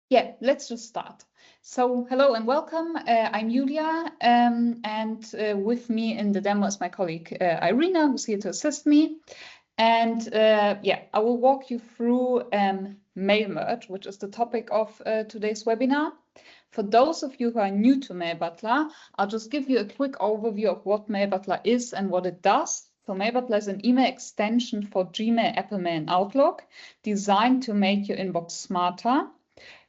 Yeah, let's just start. So hello and welcome. I'm Julia, and with me in the demo is my colleague Irina, who's here to assist me. And yeah, I will walk you through mail merge, which is the topic of today's webinar. For those of you who are new to Mailbutler, I'll just give you a quick overview of what Mailbutler is and what it does. So Mailbutler is an email extension for Gmail, Apple Mail, and Outlook, designed to make your inbox smarter.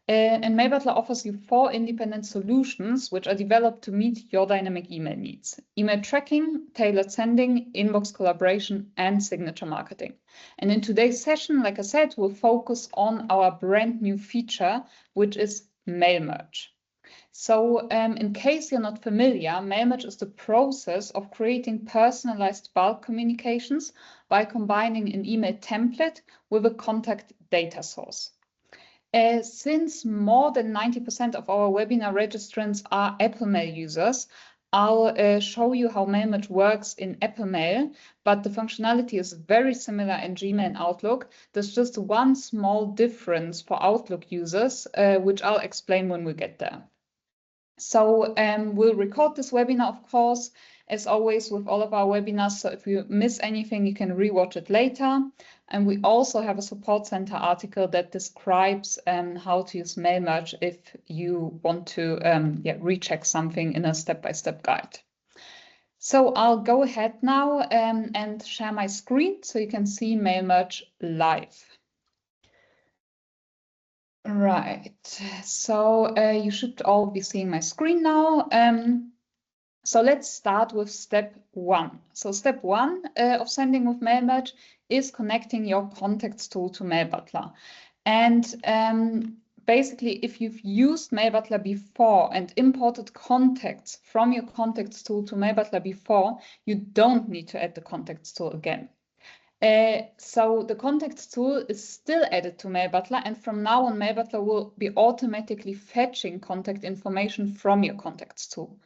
And Mailbutler offers you 4 independent solutions which are developed to meet your dynamic email needs: email tracking, tailored sending, inbox collaboration, and signature marketing. And in today's session, like I said, we'll focus on our brand new feature, which is mail merge. So in case you're not familiar, mail merge is the process of creating personalized bulk communications by combining an email template with a contact data source. Since more than 90% of our webinar registrants are Apple Mail users, I'll show you how mail merge works in Apple Mail, but the functionality is very similar in Gmail and Outlook. There's just one small difference for Outlook users, which I'll explain when we get there. So we'll record this webinar, of course, as always with all of our webinars. So if you miss anything, you can rewatch it later. And we also have a support center article that describes how to use mail merge if you want to recheck something in a step-by-step guide. So I'll go ahead now and share my screen so you can see mail merge live. Right, so you should all be seeing my screen now. So let's start with step 1. So step 1 of sending with mail merge is connecting your contacts tool to Mailbutler. And basically, if you've used Mailbutler before and imported contacts from your contacts tool to Mailbutler before, you don't need to add the contacts tool again. So the contacts tool is still added to Mailbutler, and from now on, Mailbutler will be automatically fetching contact information from your contacts tool.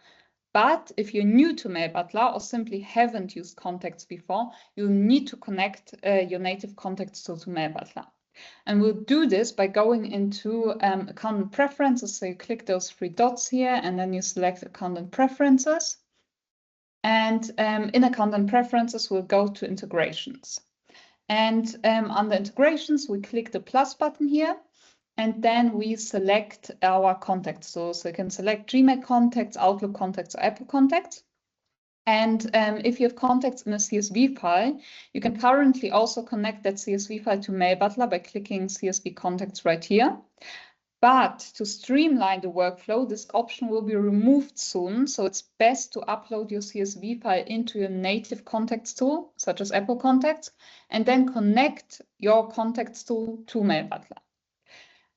But if you're new to Mailbutler or simply haven't used contacts before, you'll need to connect your native contacts tool to Mailbutler. And we'll do this by going into account and preferences. So you click those 3 dots here, and then you select account and preferences. And in account and preferences, we'll go to integrations. And under integrations, we click the plus button here, and then we select our contacts. So you can select Gmail contacts, Outlook contacts, or Apple contacts. And if you have contacts in a CSV file, you can currently also connect that CSV file to Mailbutler by clicking CSV contacts right here. But to streamline the workflow, this option will be removed soon. So it's best to upload your CSV file into your native contacts tool, such as Apple Contacts, and then connect your contacts tool to Mailbutler.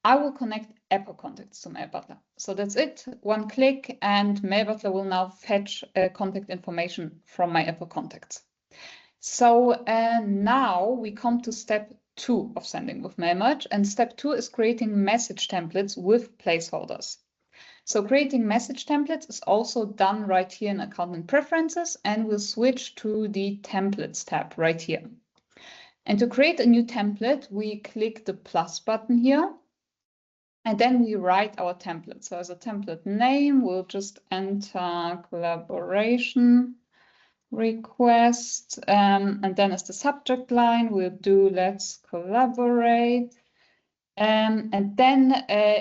I will connect Apple Contacts to Mailbutler. So that's it, 1 click, and Mailbutler will now fetch contact information from my Apple Contacts. So now we come to step 2 of sending with mail merge, and step 2 is creating message templates with placeholders. So creating message templates is also done right here in account and preferences, and we'll switch to the templates tab right here. And to create a new template, we click the plus button here, and then we write our template. So as a template name, we'll just enter collaboration request, and then as the subject line, we'll do let's collaborate. And then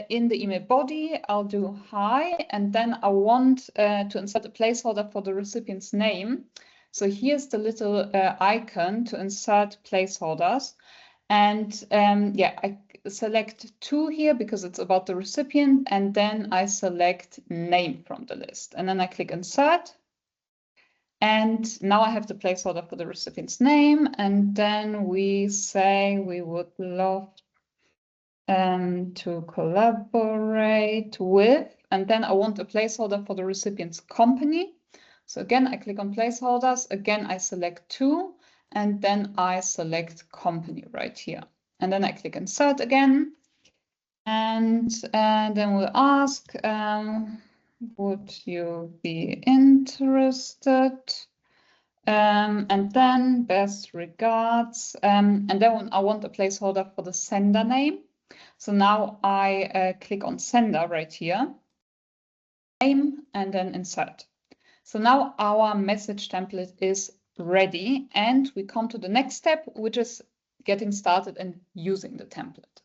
in the email body, I'll do hi, and then I want to insert a placeholder for the recipient's name. So here's the little icon to insert placeholders. And I select 2 here because it's about the recipient, and then I select name from the list. And then I click insert. And now I have the placeholder for the recipient's name, and then we say we would love to collaborate with, and then I want a placeholder for the recipient's company. So again, I click on placeholders, again, I select 2, and then I select company right here. And then I click insert again, and then we'll ask, would you be interested? And then best regards. And then I want a placeholder for the sender name. So now I click on sender right here, name, and then insert. So now our message template is ready, and we come to the next step, which is getting started and using the template.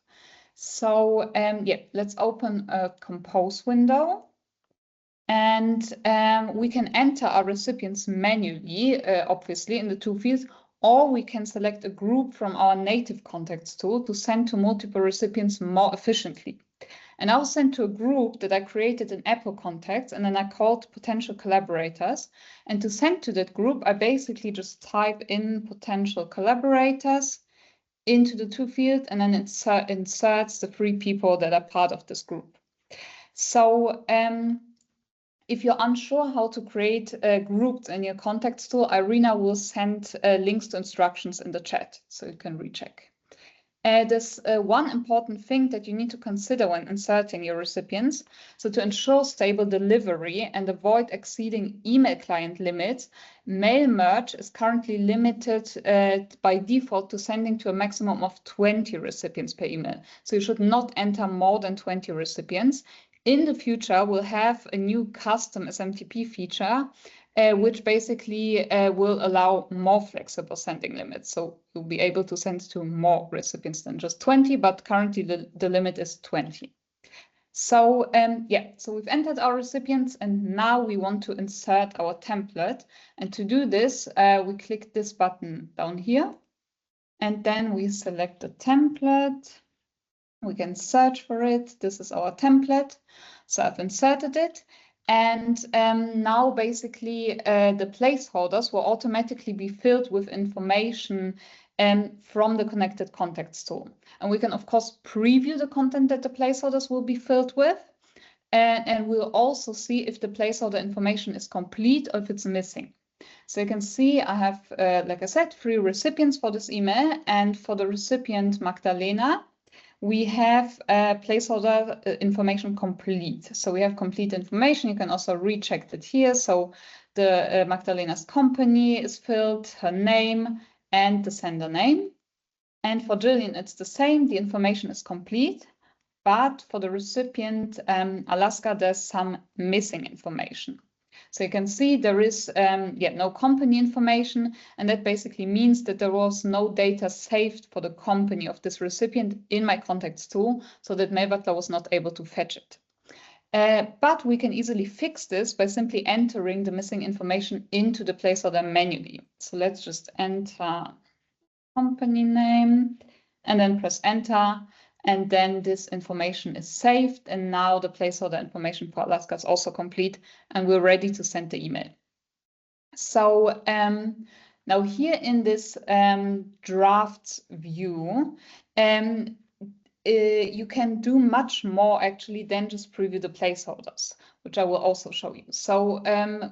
So yeah, let's open a compose window. And we can enter our recipients manually, obviously, in the two fields, or we can select a group from our native contacts tool to send to multiple recipients more efficiently. And I will send to a group that I created in Apple Contacts, and then I called potential collaborators. And to send to that group, I basically just type in potential collaborators into the to field, and then it inserts the 3 people that are part of this group. So if you're unsure how to create groups in your contacts tool, Irina will send links to instructions in the chat, so you can recheck. There's one important thing that you need to consider when inserting your recipients. So to ensure stable delivery and avoid exceeding email client limits, mail merge is currently limited by default to sending to a maximum of 20 recipients per email. So you should not enter more than 20 recipients. In the future, we'll have a new custom SMTP feature, which basically will allow more flexible sending limits. So you'll be able to send to more recipients than just 20, but currently the limit is 20. So yeah, so we've entered our recipients, and now we want to insert our template. And to do this, we click this button down here, and then we select the template. We can search for it. This is our template. So I've inserted it. And now basically the placeholders will automatically be filled with information from the connected contacts tool. And we can, of course, preview the content that the placeholders will be filled with. And we'll also see if the placeholder information is complete or if it's missing. So you can see I have, like I said, 3 recipients for this email. And for the recipient Magdalena, we have placeholder information complete. So we have complete information. You can also recheck it here. So the Magdalena's company is filled, her name, and the sender name. And for Jillian, it's the same. The information is complete. But for the recipient, Alaska, there's some missing information. So you can see there is no company information, and that basically means that there was no data saved for the company of this recipient in my contacts tool, so that Mailbutler was not able to fetch it. But we can easily fix this by simply entering the missing information into the placeholder manually. So let's just enter company name and then press enter. And then this information is saved. And now the placeholder information for Alaska is also complete, and we're ready to send the email. So now here in this drafts view, you can do much more actually than just preview the placeholders, which I will also show you. So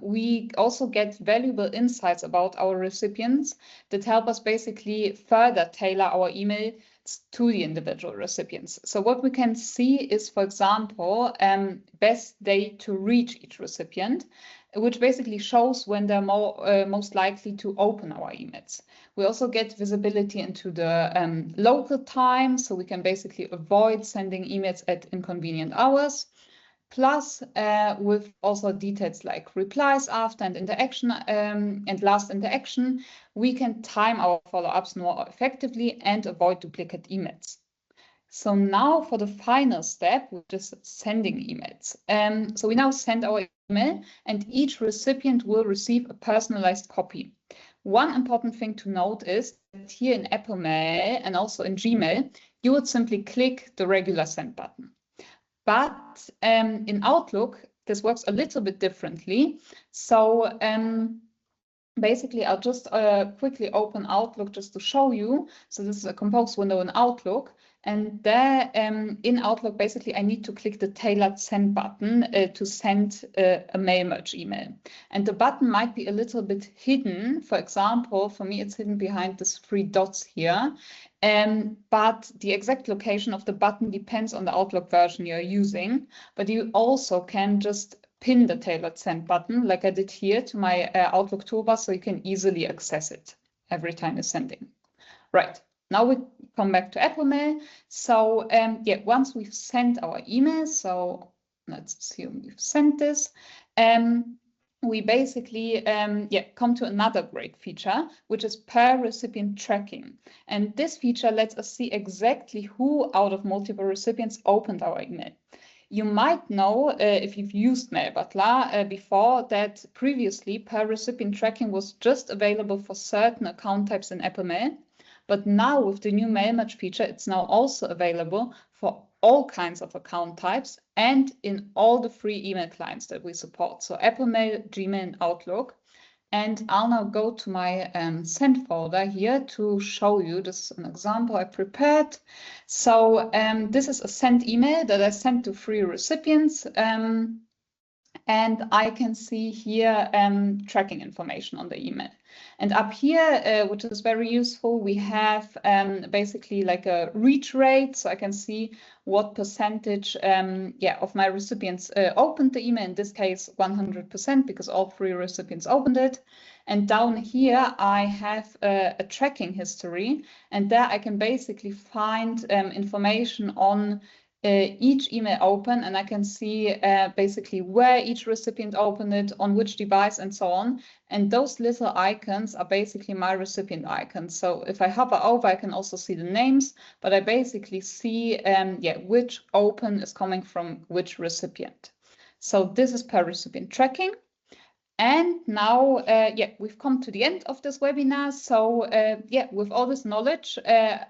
we also get valuable insights about our recipients that help us basically further tailor our email to the individual recipients. So what we can see is, for example, best day to reach each recipient, which basically shows when they're most likely to open our emails. We also get visibility into the local time, so we can basically avoid sending emails at inconvenient hours. Plus, with also details like replies after and interaction and last interaction, we can time our follow-ups more effectively and avoid duplicate emails. So now for the final step, which is sending emails. So we now send our email, and each recipient will receive a personalized copy. One important thing to note is that here in Apple Mail and also in Gmail, you would simply click the regular send button. But in Outlook, this works a little bit differently. So basically, I'll just quickly open Outlook just to show you. So this is a compose window in Outlook. And there in Outlook, basically, I need to click the tailored send button to send a mail merge email. And the button might be a little bit hidden. For example, for me, it's hidden behind these 3 dots here. But the exact location of the button depends on the Outlook version you're using. But you also can just pin the tailored send button like I did here to my Outlook toolbar, so you can easily access it every time you're sending. Right. now we come back to Apple Mail. So yeah, once we've sent our email, so let's assume we've sent this, we basically come to another great feature, which is per recipient tracking. And this feature lets us see exactly who out of multiple recipients opened our email. You might know, if you've used Mailbutler before, that previously per recipient tracking was just available for certain account types in Apple Mail. But now with the new mail match feature, it's now also available for all kinds of account types and in all the free email clients that we support. So Apple Mail, Gmail, and Outlook. And I'll now go to my sent folder here to show you this an example I prepared. So this is a sent email that I sent to 3 recipients. And I can see here tracking information on the email. And up here, which is very useful, we have basically like a reach rate. So I can see what percentage of my recipients opened the email. In this case, 100%, because all 3 recipients opened it. And down here, I have a tracking history. And there I can basically find information on each email open, and I can see basically where each recipient opened it, on which device, and so on. And those little icons are basically my recipient icons. So if I hover over, I can also see the names, but I basically see which open is coming from which recipient. So this is per recipient tracking. And now, we've come to the end of this webinar. So with all this knowledge,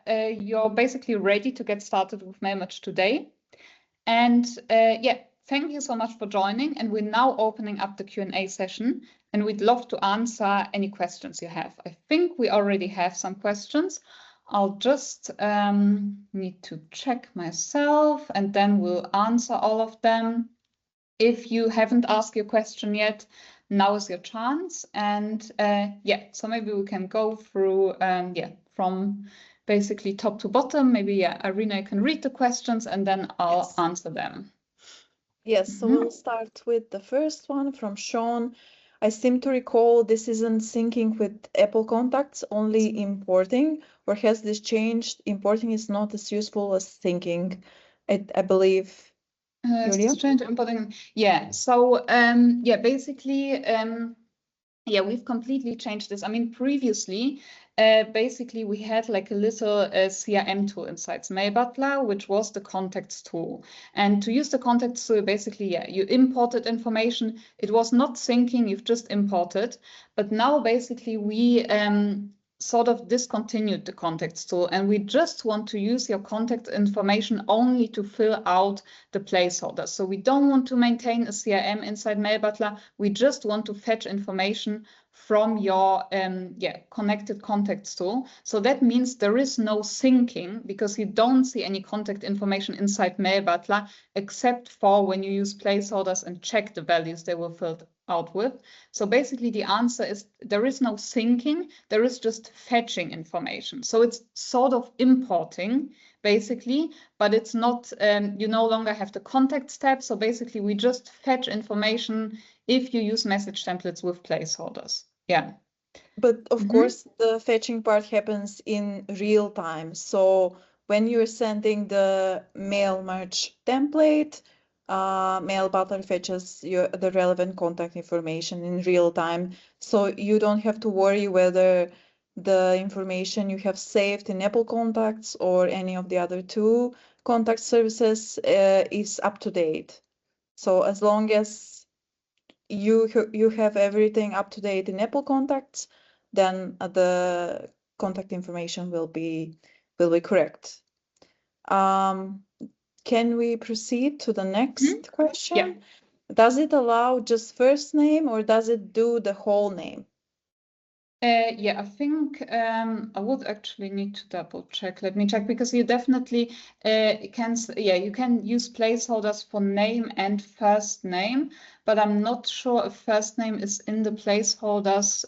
you're basically ready to get started with MailMatch today. And thank you so much for joining. And we're now opening up the Q&A session. And we'd love to answer any questions you have. I think we already have some questions. I'll just need to check myself, and then we'll answer all of them. If you haven't asked your question yet, now is your chance. And so maybe we can go through from basically top to bottom. Maybe Irina, you can read the questions and then I'll answer them. Yes, so we'll start with the first one from Sean. I seem to recall this isn't syncing with Apple Contacts, only importing, or has this changed? Importing is not as useful as syncing, I believe. Yeah, so basically we've completely changed this. I mean, previously basically we had like a little CRM tool inside Mailbutler, which was the contacts tool. And to use the contacts tool, basically you imported information. It was not syncing, you've just imported. But now basically we sort of discontinued the contacts tool, and we just want to use your contact information only to fill out the placeholders. So we don't want to maintain a CRM inside Mailbutler. We just want to fetch information from your connected contacts tool. So that means there is no syncing, because you don't see any contact information inside Mailbutler except for when you use placeholders and check the values they were filled out with. So basically the answer is there is no syncing, there is just fetching information. So it's sort of importing basically, but it's not, you no longer have the contacts tab. So basically we just fetch information if you use message templates with placeholders. Yeah. But of course, the fetching part happens in real time. So when you're sending the mail merge template, Mailbutler fetches the relevant contact information in real time. So you don't have to worry whether the information you have saved in Apple Contacts or any of the other 2 contact services is up to date. So as long as you have everything up to date in Apple Contacts, then the contact information will be correct. Can we proceed to the next question? Yeah. Does it allow just first name, or does it do the whole name? I think I would actually need to double check. Let me check, because you definitely you can use placeholders for name and first name, but I'm not sure if first name is in the placeholders,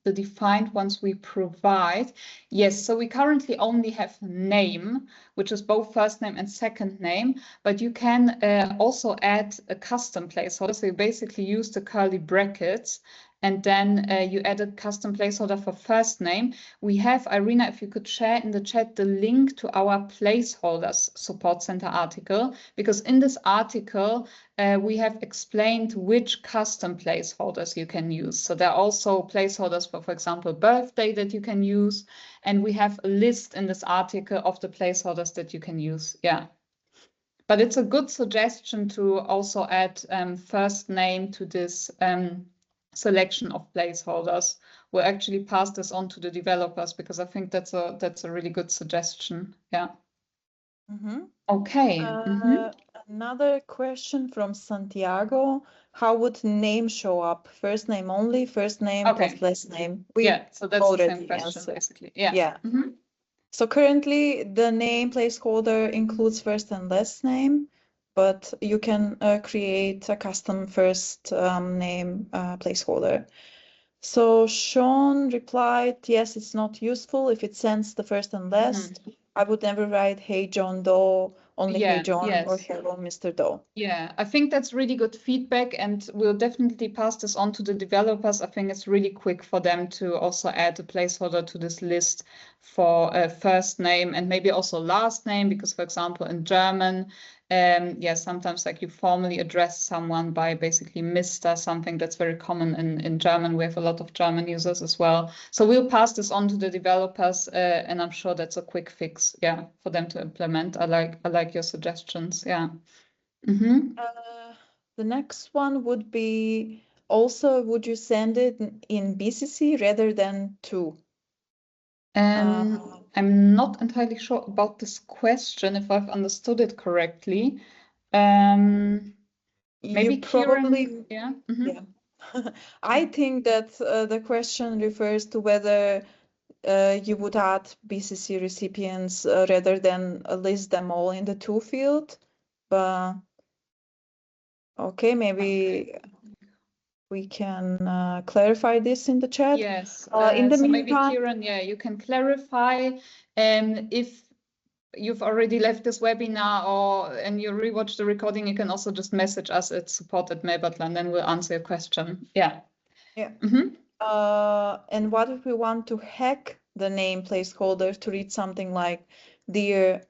the defined ones we provide. Yes, so we currently only have name, which is both first name and second name, but you can also add a custom placeholder. So you basically use the curly brackets and then you add a custom placeholder for first name. We have, Irina, if you could share in the chat the link to our placeholders support center article, because in this article, we have explained which custom placeholders you can use. So there are also placeholders for example, birthday that you can use. And we have a list in this article of the placeholders that you can use. Yeah. But it's a good suggestion to also add first name to this selection of placeholders. We'll actually pass this on to the developers because I think that's a really good suggestion. Yeah. Okay. Another question from Santiago. How would name show up? First name only, first name plus last name? Yeah, so that's the same question answered. basically. Yeah. Yeah. So currently the name placeholder includes first and last name, but you can create a custom first name placeholder. So Sean replied, yes, it's not useful if it sends the first and last. I would never write, hey, John Doe, only hey, John, or hello, Mr. Doe. Yeah, I think that's really good feedback, and we'll definitely pass this on to the developers. I think it's really quick for them to also add a placeholder to this list for first name and maybe also last name, because, for example, in German, sometimes like you formally address someone by basically Mr. something. That's very common in German. We have a lot of German users as well. So we'll pass this on to the developers, and I'm sure that's a quick fix, yeah, for them to implement. I like your suggestions, yeah. The next one would be also, would you send it in BCC rather than to? I'm not entirely sure about this question, if I've understood it correctly. Maybe probably, Kieran, yeah. I think that the question refers to whether you would add BCC recipients rather than list them all in the to field. But okay, maybe we can clarify this in the chat. Yes. In the so meantime, maybe Kieran, you can clarify if you've already left this webinar and you rewatch the recording, you can also just message us at support@Mailbutler and then we'll answer your question. Yeah. Yeah. And what if we want to hack the name placeholder to read something like Dear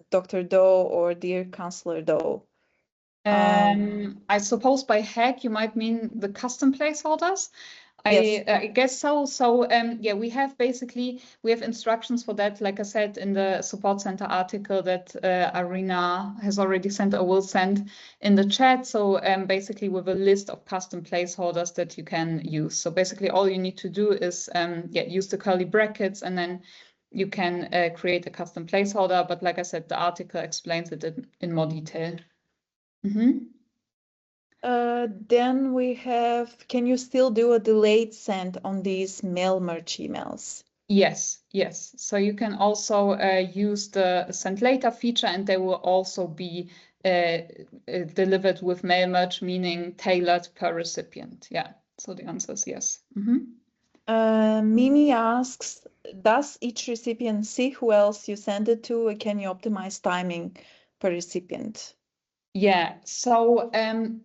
Dr. Doe or Dear Counselor Doe? I suppose by hack you might mean the custom placeholders. I guess so. So we have instructions for that, like I said in the support center article that Irina has already sent or will send in the chat. So basically with a list of custom placeholders that you can use. So basically all you need to do is use the curly brackets and then you can create a custom placeholder. But like I said, the article explains it in more detail. Then we have, can you still do a delayed send on these mail merge emails? Yes. So you can also use the send later feature and they will also be delivered with mail merge, meaning tailored per recipient. Yeah, so the answer is yes. Mimi asks, does each recipient see who else you send it to, or can you optimize timing per recipient? Yeah, so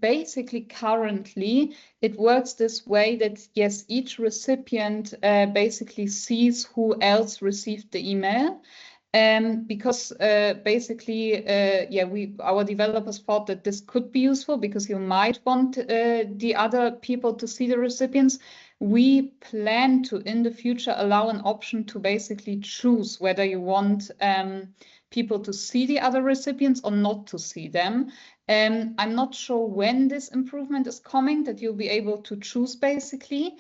basically currently it works this way that yes, each recipient basically sees who else received the email. Because basically, our developers thought that this could be useful because you might want the other people to see the recipients. We plan to, in the future, allow an option to basically choose whether you want people to see the other recipients or not to see them. I'm not sure when this improvement is coming, that you'll be able to choose basically,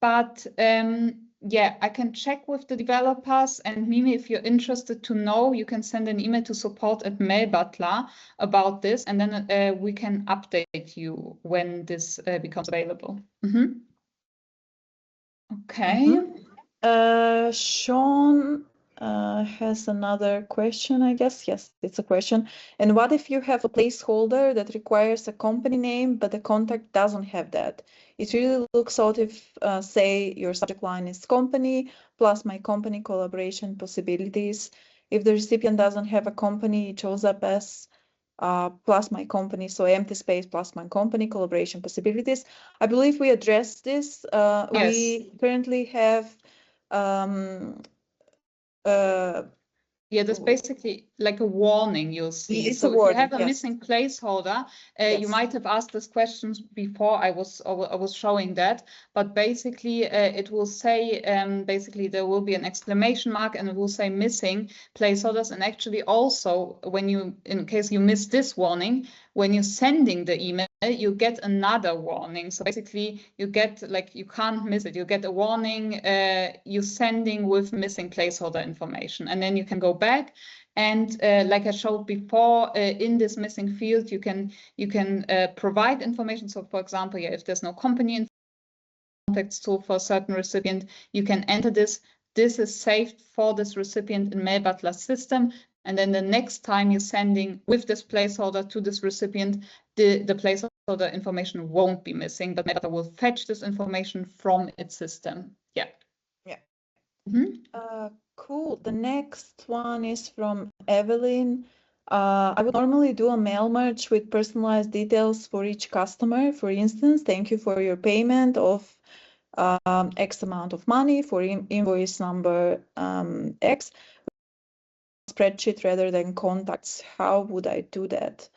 but I can check with the developers, and Mimi, if you're interested to know, you can send an email to support@Mailbutler about this, and then we can update you when this becomes available. Okay. Sean has another question, I guess. Yes, it's a question. And what if you have a placeholder that requires a company name, but the contact doesn't have that? It really looks out if, say, your subject line is company plus my company collaboration possibilities. If the recipient doesn't have a company, it shows up as plus my company, so empty space plus my company, collaboration possibilities. I believe we addressed this. Yes. We currently have yeah, that's basically like a warning you'll see. It's so a if warning, you have a yes. missing placeholder, Yes. you might have asked these questions before I was showing that, but basically it will say, basically there will be an exclamation mark and it will say missing placeholders. And actually also when you, in case you miss this warning, when you're sending the email, you get another warning. So basically you get, like, you can't miss it. You get a warning, you're sending with missing placeholder information. And then you can go back and like I showed before, in this missing field, you can provide information. So for example, yeah, if there's no company contacts tool for a certain recipient, you can enter this. This is saved for this recipient in Mailbutler system. And then the next time you're sending with this placeholder to this recipient, the placeholder information won't be missing, but Mailbutler will fetch this information from its system. Yeah. Yeah. Mm-hmm. Cool. The next one is from Evelyn. I would normally do a mail merge with personalized details for each customer. For instance, thank you for your payment of X amount of money for invoice number X. Spreadsheet rather than contacts. How would I do that?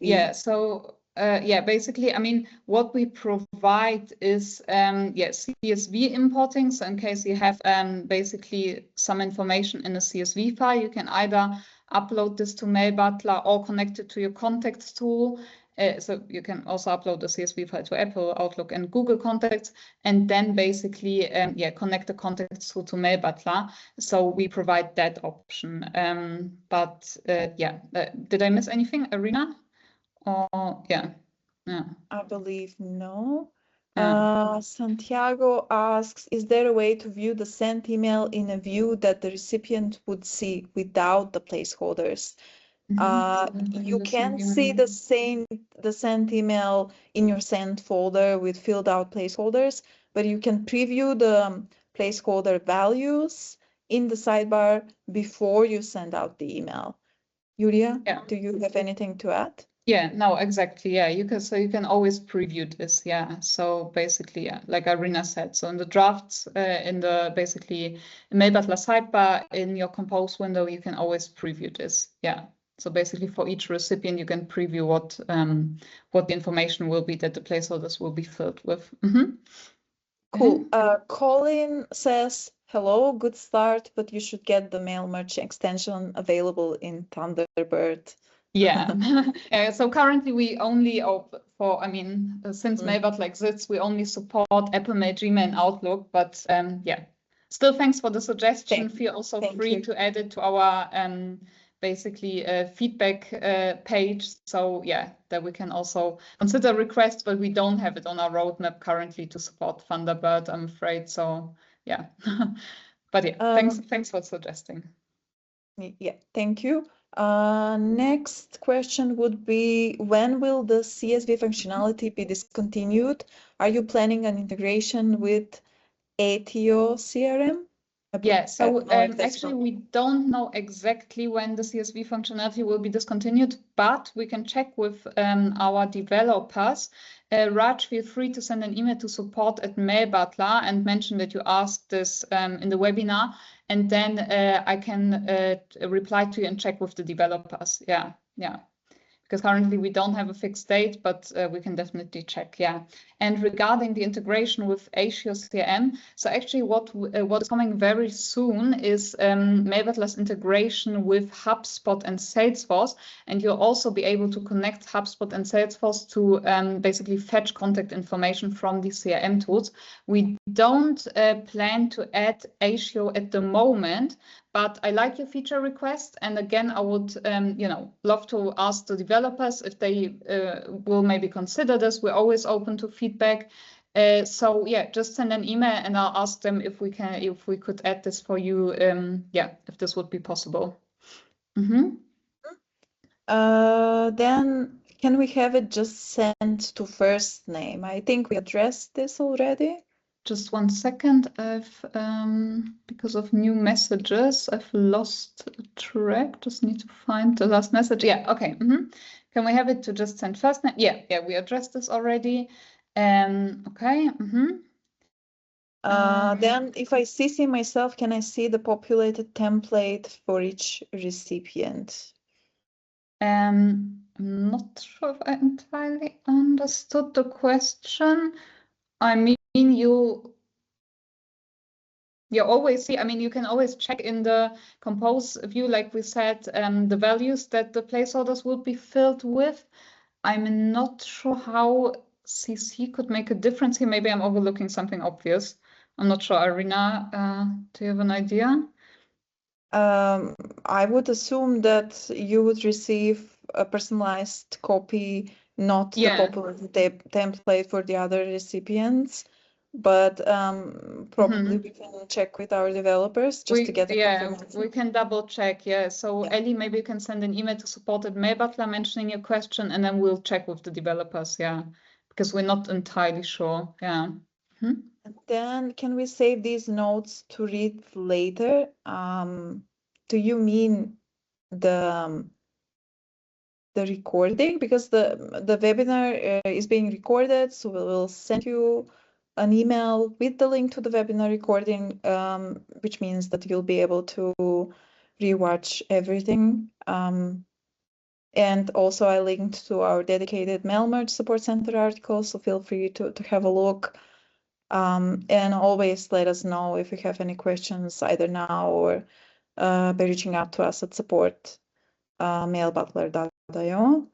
Yeah, so yeah, basically, I mean, what we provide is yeah, CSV importing. So in case you have basically some information in a CSV file, you can either upload this to Mailbutler or connect it to your contacts tool. So you can also upload the CSV file to Apple, Outlook, and Google Contacts, and then basically yeah, connect the contacts tool to Mailbutler. So we provide that option. But yeah, did I miss anything, Arena? Or yeah. I believe no. Yeah. Santiago asks, is there a way to view the sent email in a view that the recipient would see without the placeholders? You can see the sent email in your sent folder with filled out placeholders, but you can preview the placeholder values in the sidebar before you send out the email. Yulia, do you have anything to add? Yeah, no, exactly. Yeah, you can always preview this. Yeah. So basically, yeah, like Irina said, so in the drafts, in the basically Mailbutler sidebar in your compose window, you can always preview this. Yeah. So basically for each recipient, you can preview what the information will be that the placeholders will be filled with. Mm-hmm. Cool. Colin says, hello, good start, but you should get the mail merge extension available in Thunderbird. Yeah. So currently we only since Mailbutler exists, we only support Apple Mail, Gmail, and Outlook. But yeah, still thanks for the suggestion. Feel also free to add it to our basically feedback page. So yeah, that we can also consider requests, but we don't have it on our roadmap currently to support Thunderbird, I'm afraid. So yeah, but yeah, thanks for suggesting. Yeah, thank you. Next question would be, when will the CSV functionality be discontinued? Are you planning an integration with ATO CRM? Yeah, so actually we don't know exactly when the CSV functionality will be discontinued, but we can check with our developers. Raj, feel free to send an email to support@Mailbutler and mention that you asked this in the webinar, and then I can reply to you and check with the developers. Yeah. Because currently we don't have a fixed date, but we can definitely check. Yeah. And regarding the integration with ASIO CRM, so actually what is coming very soon is Mailbutler's integration with HubSpot and Salesforce, and you'll also be able to connect HubSpot and Salesforce to basically fetch contact information from these CRM tools. We don't plan to add ASIO at the moment, but I like your feature request, and again, I would, love to ask the developers if they will maybe consider this. We're always open to feedback. So yeah, just send an email, and I'll ask them if we could add this for you. Yeah, if this would be possible. Mm-hmm. Then can we have it just sent to first name? I think we addressed this already. just 1 second. I've because of new messages, I've lost track. Just need to find the last message. Yeah, okay. Can we have it to just send first name? Yeah, we addressed this already. Okay. Then if I CC myself, can I see the populated template for each recipient? I'm not sure if I entirely understood the question. I mean, you always see, I mean, you can always check in the compose view, like we said, the values that the placeholders would be filled with. I'm not sure how CC could make a difference here. Maybe I'm overlooking something obvious. I'm not sure. Irina, do you have an idea? I would assume that you would receive a personalized copy, not the populated template for the other recipients. But probably we can check with our developers just to get the confirmation. We can double check. So Ellie, maybe you can send an email to support at Mailbutler mentioning your question, and then we'll check with the developers. Because we're not entirely sure. And then can we save these notes to read later? Do you mean the recording? Because the webinar is being recorded, so we'll send you an email with the link to the webinar recording, which means that you'll be able to rewatch everything. And also I linked to our dedicated Mail Merge Support Center article, so feel free to have a look. And always let us know if you have any questions either now or by reaching out to us at support mailbutler.io.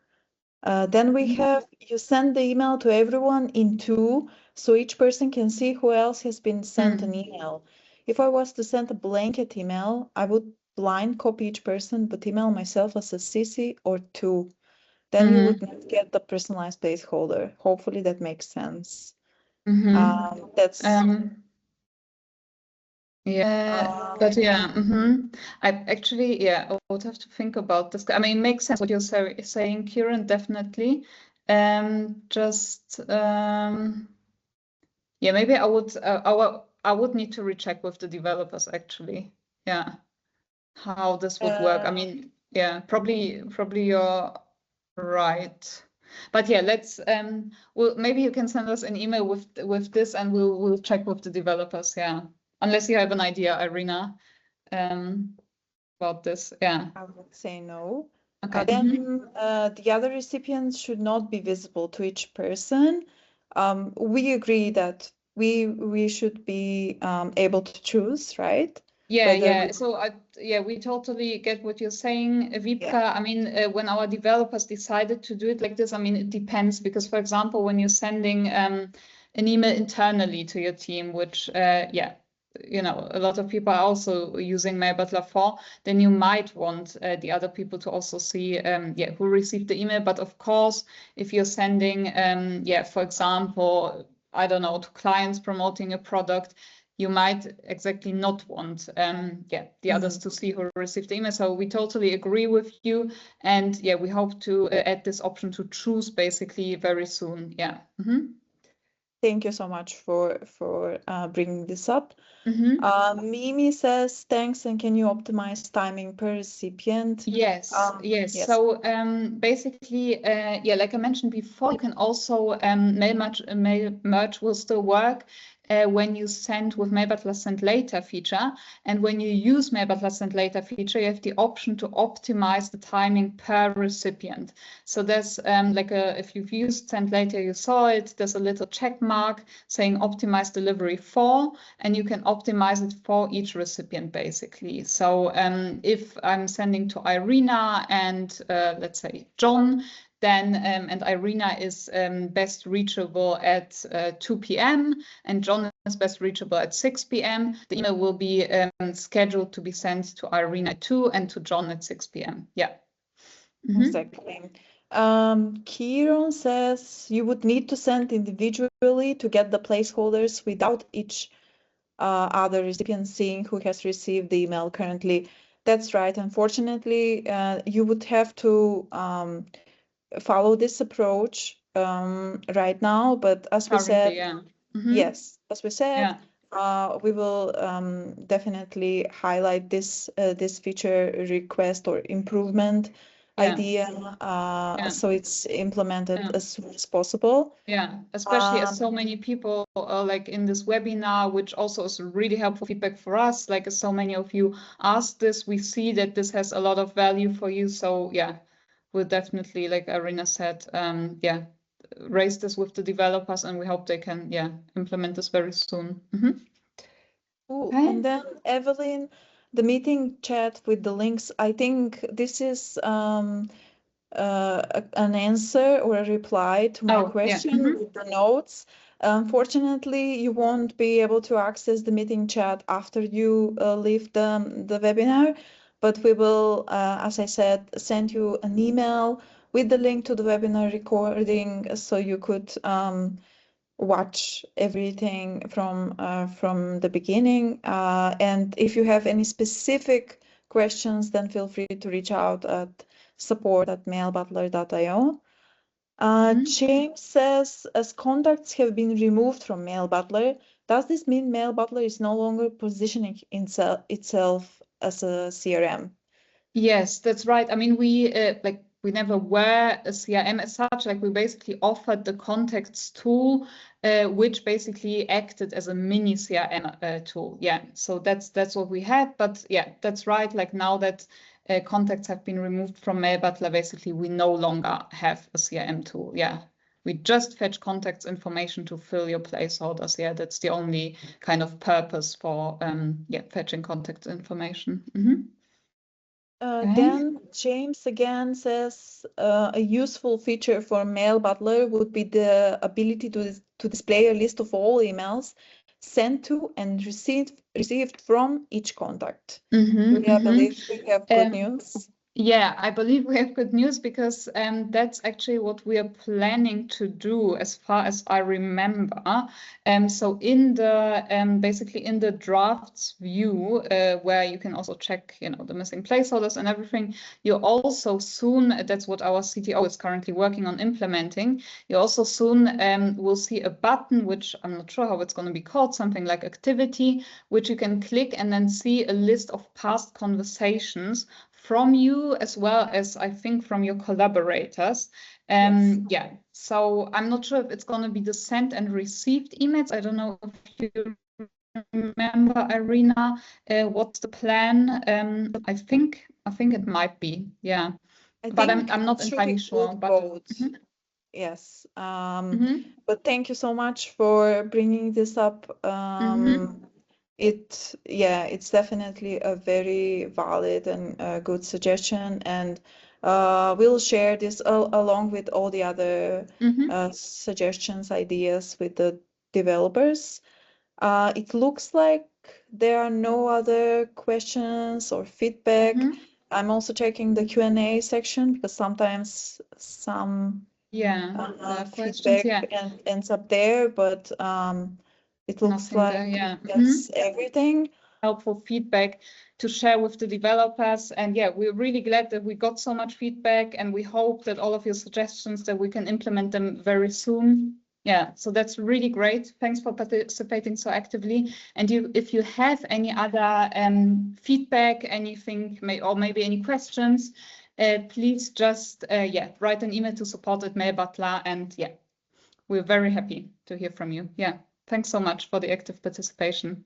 Then we have, you send the email to everyone in 2, so each person can see who else has been sent an email. If I was to send a blanket email, I would blind copy each person, but email myself as a CC or 2. Then you would not get the personalized placeholder. Hopefully that makes sense. That's but I actually I would have to think about this. I mean, it makes sense what you're saying, Kieran, definitely. Maybe I would need to recheck with the developers actually. How this would work. I mean, probably you're right. But let's maybe you can send us an email with this, and we'll check with the developers. Unless you have an idea, Irina, about this. I would say no. Okay. Then the other recipients should not be visible to each person. We agree that we should be able to choose, right? So we totally get what you're saying, Vipka. I mean, when our developers decided to do it like this, I mean, it depends, because, for example, when you're sending an email internally to your team, which a lot of people are also using Mailbutler for, then you might want the other people to also see who received the email. But of course, if you're sending for example, I don't know, to clients promoting a product, you might exactly not want the others to see who received the email. So we totally agree with you, and we hope to add this option to choose basically very soon. Thank you so much for bringing this up. Mimi says, thanks, and can you optimize timing per recipient? Yes. So basically, like I mentioned before, you can also mail merge will still work when you send with Mailbutler Send Later feature. And when you use Mailbutler Send Later feature, you have the option to optimize the timing per recipient. So there's if you've used Send Later, you saw it, there's a little check mark saying optimize delivery for, and you can optimize it for each recipient basically. So if I'm sending to Irina and let's say John, then and Irina is best reachable at 2 p.m. and John is best reachable at 6 p.m. The email will be scheduled to be sent to Irina at 2 and to John at 6 p.m. Exactly. Kieran says you would need to send individually to get the placeholders without each other recipient seeing who has received the email currently. That's right. Unfortunately, you would have to follow this approach right now, but as we said, Yes, as we said, Yeah. we will definitely highlight this feature request or improvement idea, so it's implemented as soon as possible. Yeah, especially as so many people like in this webinar, which also is really helpful feedback for us. Like as so many of you asked this, we see that this has a lot of value for you. So yeah, we'll definitely, like Irina said, raise this with the developers, and we hope they can implement this very soon. Cool. Okay. And then Evelyn, the meeting chat with the links, I think this is an answer or a reply to my question with the notes. Unfortunately, you won't be able to access the meeting chat after you leave the webinar, but we will, as I said, send you an email with the link to the webinar recording, so you could watch everything from the beginning. And if you have any specific questions, then feel free to reach out at support@mailbutler.io. James says, as contacts have been removed from Mailbutler, does this mean Mailbutler is no longer positioning itself as a CRM? Yes, that's right. I mean, we never were a CRM as such. Like we basically offered the contacts tool, which basically acted as a mini CRM tool. Yeah, so that's what we had. But yeah, that's right. Like now that contacts have been removed from Mailbutler, basically we no longer have a CRM tool. Yeah, we just fetch contacts information to fill your placeholders. Yeah, that's the only kind of purpose for fetching contact information. Then James again says a useful feature for Mailbutler would be the ability to display a list of all emails sent to and received from each contact. Do I believe we have good news? Yeah, I believe we have good news because that's actually what we are planning to do, as far as I remember. So in the basically in the drafts view, where you can also check, the missing placeholders and everything, you also soon, that's what our CTO is currently working on implementing. You also soon will see a button, which I'm not sure how it's going to be called, something like activity, which you can click and then see a list of past conversations from you, as well as I think from your collaborators. Yes. Yeah, so I'm not sure if it's going to be the sent and received emails. I don't know if you remember, Irina, what's the plan? I think it might be, yeah. But I'm not entirely sure. But yes. But thank you so much for bringing this up. It's definitely a very valid and good suggestion, and we'll share this along with all the other suggestions, ideas with the developers. It looks like there are no other questions or feedback. I'm also checking the Q&A section because sometimes some feedback ends up there, but it looks like that's everything. Helpful feedback to share with the developers. And yeah, we're really glad that we got so much feedback, and we hope that all of your suggestions, that we can implement them very soon. Yeah, so that's really great. Thanks for participating so actively. And if you have any other feedback, anything, or maybe any questions, please just write an email to support@mailbutler, and yeah, we're very happy to hear from you. Yeah, thanks so much for the active participation.